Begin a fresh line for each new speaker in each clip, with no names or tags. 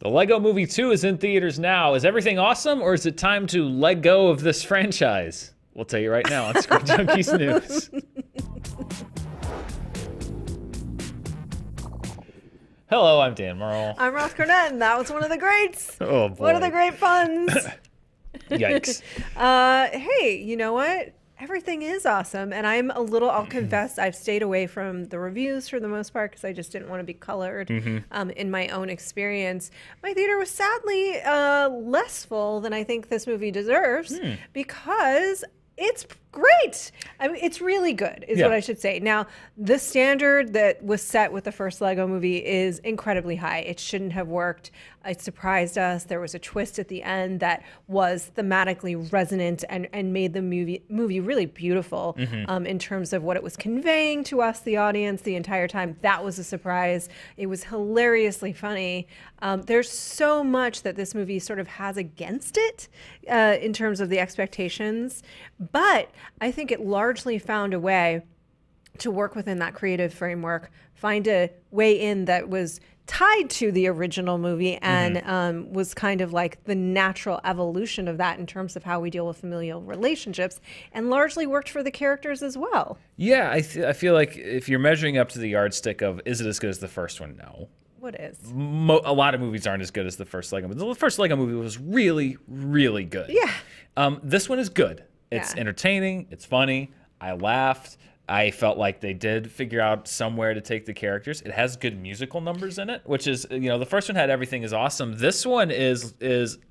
The Lego Movie 2 is in theaters now. Is everything awesome, or is it time to let go of this franchise? We'll tell you right now on Screen Junkies News. Hello, I'm Dan Murrell.
I'm Roth Cornet, and that was one of the greats.
Oh, boy.
One of the great puns.
Yikes.
Hey, you know what? Everything is awesome, and I'll confess, I've stayed away from the reviews for the most part because I just didn't want to be colored in my own experience. My theater was sadly less full than I think this movie deserves because it's great. I mean, it's really good, is what I should say. Now, the standard that was set with the first Lego movie is incredibly high. It shouldn't have worked. It surprised us. There was a twist at the end that was thematically resonant and made the movie really beautiful in terms of what it was conveying to us, the audience, the entire time. That was a surprise. It was hilariously funny. There's so much that this movie sort of has against it in terms of the expectations, but I think it largely found a way to work within that creative framework, find a way in that was tied to the original movie and was kind of like the natural evolution of that in terms of how we deal with familial relationships, and largely worked for the characters as well.
Yeah, I feel like if you're measuring up to the yardstick of is it as good as the first one, no.
What is?
A lot of movies aren't as good as the first Lego movie. The first Lego movie was really, really good.
Yeah.
This one is good. It's entertaining. It's funny. I laughed. I felt like they did figure out somewhere to take the characters. It has good musical numbers in it, which is, you know, the first one had Everything Is Awesome. This one is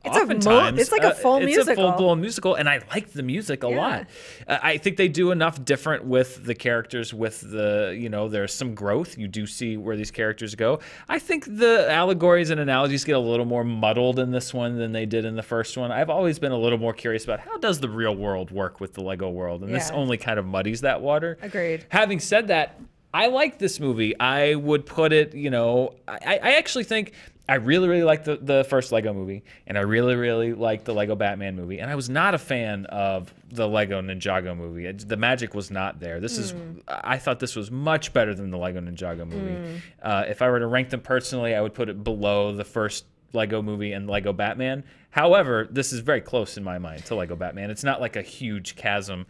oftentimes
it's like a full musical.
It's a full-blown musical, and I like the music a lot. I think they do enough different with the characters, with the, you know, there's some growth. You do see where these characters go. I think the allegories and analogies get a little more muddled in this one than they did in the first one. I've always been a little more curious about how does the real world work with the Lego world, and this only kind of muddies that water.
Agreed.
Having said that, I like this movie. I would put it, you know, I actually think I really, really like the first Lego movie, and I really, really like the Lego Batman movie, and I was not a fan of the Lego Ninjago movie. The magic was not there. This is, I thought this was much better than the Lego Ninjago movie. If I were to rank them personally, I would put it below the first Lego movie and Lego Batman. However, this is very close in my mind to Lego Batman. It's not like a huge chasm.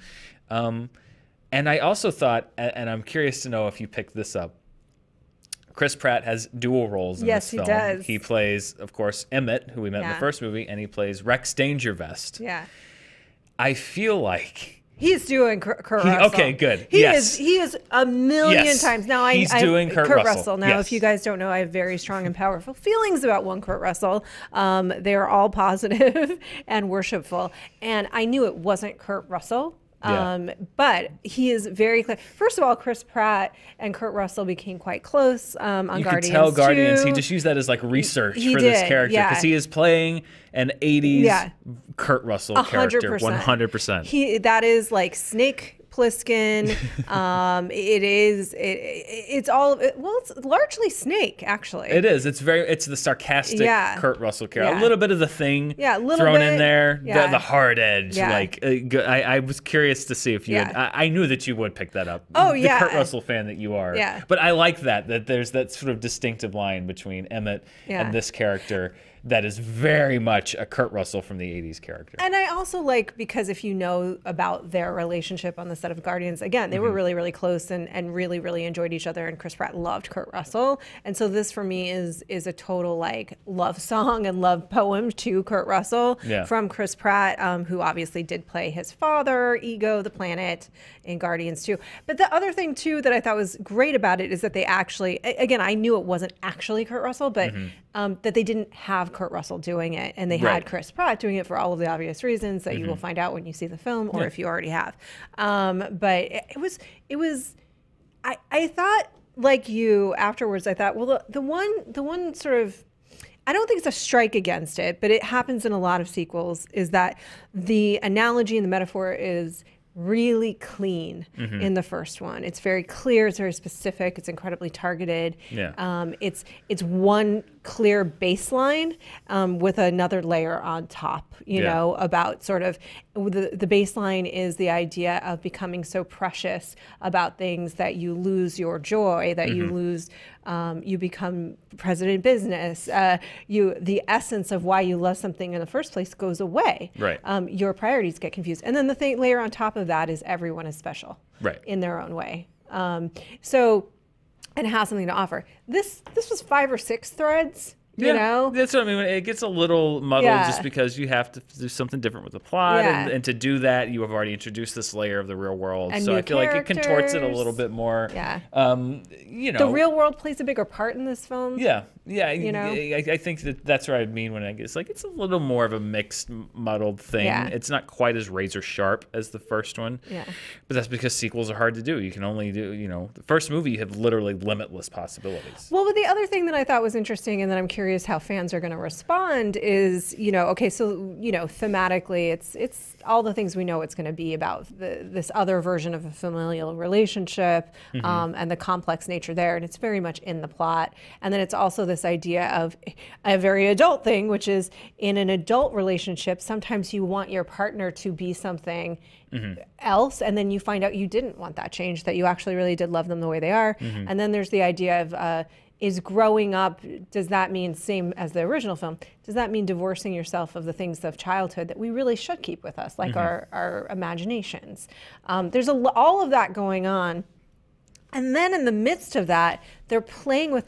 And I also thought, and I'm curious to know if you picked this up, Chris Pratt has dual roles in this film.
Yes, he does.
He plays, of course, Emmett, who we met in the first movie, and he plays Rex Dangervest.
Yeah.
I feel like
he's doing Kurt Russell.
Okay, good.
He is a million times. Now
he's doing Kurt Russell.
Now, if you guys don't know, I have very strong and powerful feelings about one Kurt Russell. They're all positive and worshipful. And I knew it wasn't Kurt Russell. But he is very clear. First of all, Chris Pratt and Kurt Russell became quite close on Guardians 2. You could tell Guardians.
He just used that as like research for this character because he is playing an 80s Kurt Russell 100%. Character, 100%.
That is like Snake Plissken. It's largely Snake, actually.
It is. It's the sarcastic Kurt Russell character. A little bit of the Thing
thrown
in there. The hard edge. Like I was curious to see if you had, I knew that you would pick that up.
Oh,
the Kurt Russell fan that you are. But I like that there's that sort of distinctive line between Emmett and this character that is very much a Kurt Russell from the 80s character.
And I also like, because if you know about their relationship on the set of Guardians, again, they were really, really close and really, really enjoyed each other, and Chris Pratt loved Kurt Russell. And so this for me is a total like love song and love poem to Kurt Russell from Chris Pratt, who obviously did play his father, Ego, the planet, in Guardians 2. But the other thing too that I thought was great about it is that they actually, again, I knew it wasn't actually Kurt Russell, but that they didn't have Kurt Russell doing it, and they had Chris Pratt doing it for all of the obvious reasons that you will find out when you see the film, or if you already have. But it was. I thought, like you afterwards, I thought, well, the one sort of, I don't think it's a strike against it, but it happens in a lot of sequels, is that the analogy and the metaphor is really clean in the first one. It's very clear, it's very specific, it's incredibly targeted. It's one clear baseline with another layer on top, you know, about sort of the baseline is the idea of becoming so precious about things that you lose your joy, that you lose, you become president business, the essence of why you love something in the first place goes away.
Right.
Your priorities get confused. And then the layer on top of that is everyone is special in their own way. And has something to offer. This was 5 or 6 threads. You know?
That's what I mean. It gets a little muddled just because you have to do something different with the plot. And to do that, you have already introduced this layer of the real world.
And
so I feel like it contorts it a little bit more. You know,
the real world plays a bigger part in this film.
You know? I think that's what I mean when it's like it's a little more of a mixed, muddled thing. It's not quite as razor sharp as the first one. But that's because sequels are hard to do. You can only do, you know, the first movie you have literally limitless possibilities.
Well, but the other thing that I thought was interesting and that I'm curious how fans are going to respond is, you know, okay, so, you know, thematically it's all the things we know it's going to be about this other version of a familial relationship and the complex nature there. And it's very much in the plot. And then it's also this idea of a very adult thing, which is in an adult relationship, sometimes you want your partner to be something else, and then you find out you didn't want that change, that you actually really did love them the way they are. And then there's the idea of is growing up, does that mean, same as the original film, does that mean divorcing yourself of the things of childhood that we really should keep with us, like our imaginations? There's all of that going on. And then in the midst of that, they're playing with,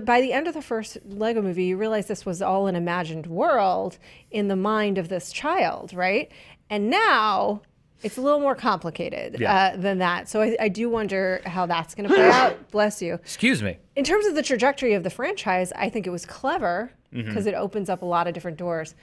by the end of the first Lego movie, you realize this was all an imagined world in the mind of this child, right? And now it's a little more complicated than that. So I do wonder how that's going to play out. Bless you.
Excuse me.
In terms of the trajectory of the franchise, I think it was clever because it opens up a lot of different doors.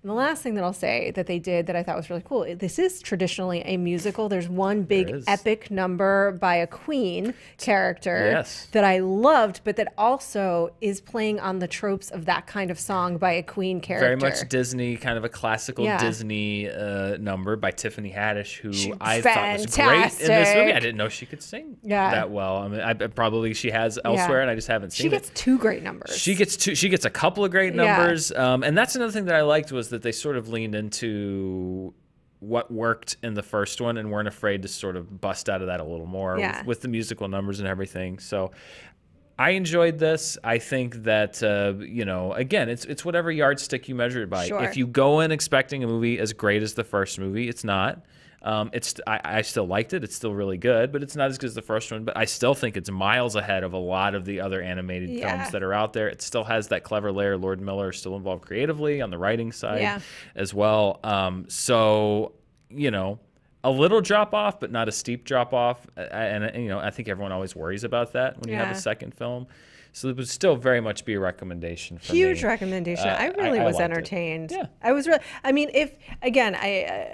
And the last thing that I'll say that they did that I thought was really cool, this is traditionally a musical. There's one big epic number by a Queen character that I loved, but that also is playing on the tropes of that kind of song by a Queen character.
Very much Disney, kind of a classical Disney number by Tiffany Haddish, who I thought was great in this movie. I didn't know she could sing that well. I mean, she has elsewhere, and I just haven't seen it.
She gets 2 great numbers.
She gets a couple of great numbers, and that's another thing that I liked was that they sort of leaned into what worked in the first one and weren't afraid to sort of bust out of that a little more with the musical numbers and everything. So I enjoyed this. I think that, you know, again, it's whatever yardstick you measure it by. If you go in expecting a movie as great as the first movie, it's not. I still liked it. It's still really good, but it's not as good as the first one. But I still think it's miles ahead of a lot of the other animated films that are out there. It still has that clever layer. Lord Miller is still involved creatively on the writing side as well. So, you know, a little drop off, but not a steep drop off. And you know, I think everyone always worries about that when you have a second film. So it would still very much be a recommendation for me.
Huge recommendation. I really was entertained. I was really, I mean,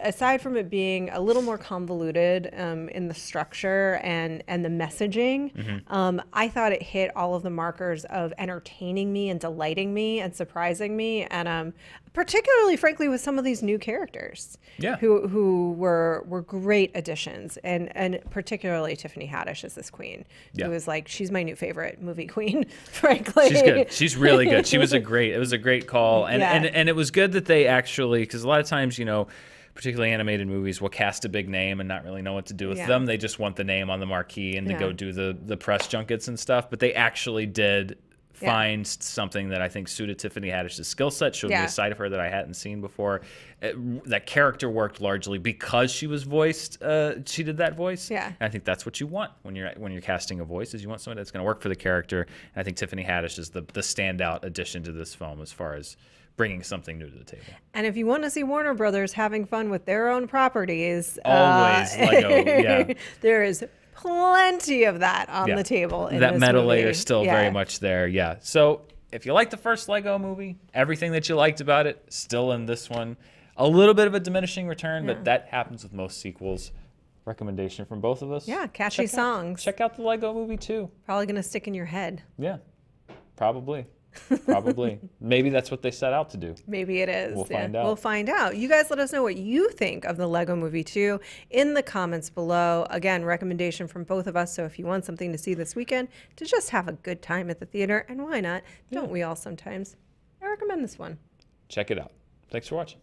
aside from it being a little more convoluted in the structure and the messaging, I thought it hit all of the markers of entertaining me and delighting me and surprising me, and particularly, frankly, with some of these new characters who were great additions, and particularly Tiffany Haddish as this queen, who is like, she's my new favorite movie queen. Frankly,
she's good. She's really good. It was a great call, and it was good that they actually, because a lot of times, you know, particularly animated movies will cast a big name and not really know what to do with them. They just want the name on the marquee and to go do the press junkets and stuff. But they actually did find something that I think suited Tiffany Haddish's skill set, showed me a side of her that I hadn't seen before. That character worked largely because she was voiced. She did that voice. And I think that's what you want when you're casting a voice, is you want someone that's going to work for the character. And I think Tiffany Haddish is the standout addition to this film as far as bringing something new to the table.
And if you want to see Warner Brothers having fun with their own properties,
always Lego.
There is plenty of that on the table in
that
this
meta
movie.
layer is still very much there. So if you like the first Lego movie, everything that you liked about it still in this one. A little bit of a diminishing return, but that happens with most sequels. Recommendation from both of us.
Catchy songs.
Check out the Lego movie too.
Probably gonna stick in your head.
Probably. Probably. Maybe that's what they set out to do.
Maybe it is.
We'll find out.
We'll find out. You guys let us know what you think of the Lego Movie 2 in the comments below. Again, recommendation from both of us. So if you want something to see this weekend to just have a good time at the theater, and why not? Don't we all sometimes? I recommend this one.
Check it out. Thanks for watching.